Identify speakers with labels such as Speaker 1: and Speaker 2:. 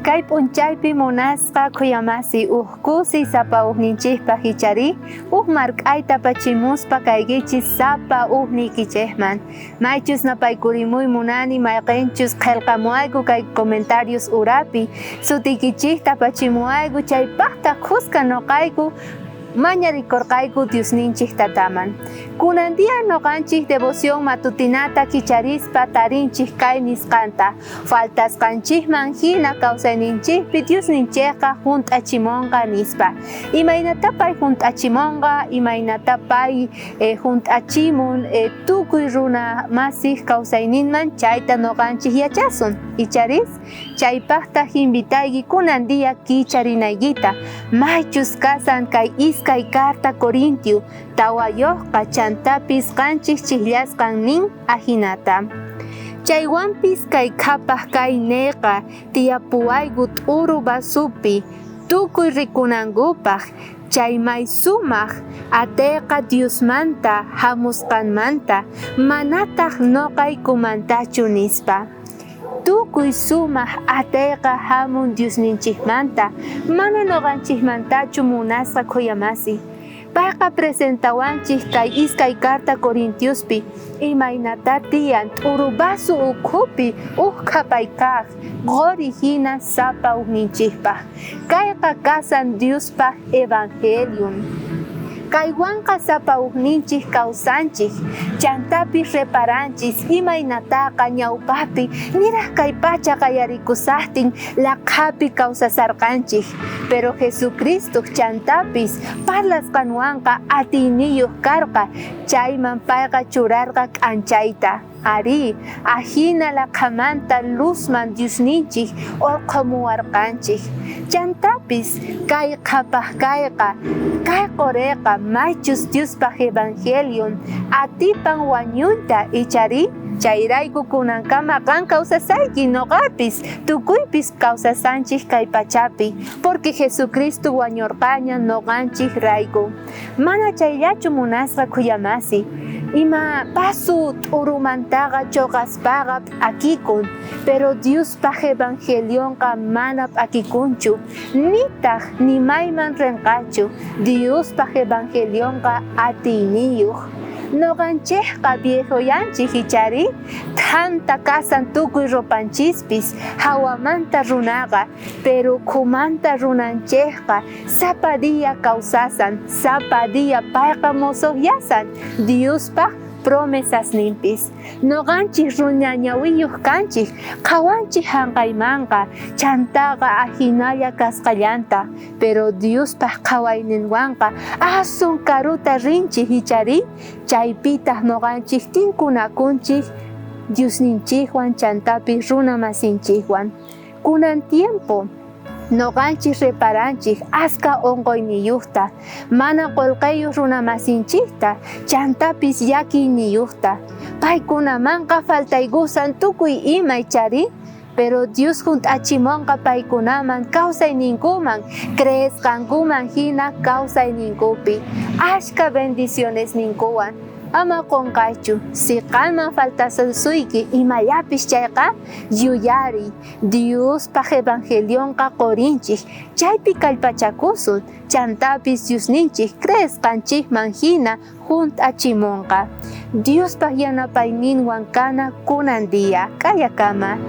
Speaker 1: Kay punchaypi munasqa kuyamasi uhkusi sapa uhninchikpa hichari mark'ayta pachimuspa kaykichis sapa uhnikichejman maychus napaykurimuy munani mayqinchus qillqamuayku kay comentarios urapi sutikichikta pachimuayku chaypaqta qusqa noqayku mañarikorqayku Diosninchik tataman. Kunandia noqanchik devoción matutinata kicharispa tarinchik kay nisqanta. Faltasqanchikman hina kawsayninchikpi Diosninchikqa hunt'achimonqa nispa. Imaynatapay hunt'achimonqa, imaynatapay hunt'achimun tukuy runa masik kawsayninman chayta noqanchik yachasun. Icharis chaypaqta invitayki kunandia kicharinaykita. Maychus kasan kay kay carta Corintios tawayoqqa chantapis qanchik chillasqan nin ahinata. Chaywanpis kay qhapaq kay neqa tiyapuayku t'uru basupi tukuy rikunankupaq chay may sumaq atayqa Diosmanta hamusqanmanta manataq noqaykumantachu nispa. Tukuy sumaq atayqa hamun Diosninchikmanta mana noqanchikmantachu munasqa kuyamasi. Payqa presentawanchik kay iskay carta Corintiospi imaynata tiyan t'uru basu ukhupi qhapay kaq qori hina sapa uhninchikpaq. Kayqa kasan Diospaq evangelium. Kaywanqa sapa uhninchik kawsanchik chantapis reparanchis imaynataqa ñawpapi niraq kay pacha qayarikusaqtin laqhapi kawsasarqanchik pero Jesucristo chantapis parlasqanwanqa atiyniyuq karqa chayman payqa churarqa k'anchayta. Ari, ahina laqhamanta luzman Diosninchik urqamuwarqanchik. Chantapis kay qhapaq kayqa, kay qoreqa maychus Diospaq evangelium atipan wañuyta ichari chayrayku kunankama qan kawsasayki noqapis tukuypis kawsasanchik kay pachapi porque Jesucristo wañurqaña noqanchik rayku. Mana chayllachu munasqa kuyamasi. Ima pasu t'urumantaqa choqaspaqa p'akikun pero Diospaq evangelionqa mana p'akikunchu nitaq nimayman rinqachu Diospaq evangelionqa atiyniyuq. Noqanchikqa viejoyanchik ichari thanta kasan tukuy ropanchispis hawamanta runaqa pero kumanta runanchikqa sapa dia kawsasan sapa dia payqa musuqyasan Diospaq promesas nimpis. Noqanchik runa ñawiyuq kanchik qhawanchik hanqaymanqa chantaqa ahinalla kasqallanta pero Diospaq qhawayninwanqa asun karuta rinchik ichari chaypitaq noqanchik tinkunakunchik Diosninchikwan chantapis runa masinchikwan. Kunan tiempo noqanchik reparanchik aska onqoyniyuqta mana qolqayuq runa masinchikta chantapis yakiyniyuqta paykunamanqa faltaykusan tukuy imay chari pero Dios hunt'achimonqa paykunaman kawsayninkuman creesqankuman hina kawsayninkupi ashka bendiciones ninkuwan. Ama qonqaychu siqalman faltasasuyki imayapis chayqa yuyari Diospaq evangelionqa qorinchik chaypi kallpachakusun chantapis Diosninchik creesqanchikman hina hunt'achimonqa. Diospaq yanapayninwan kana kunan dia kayakama.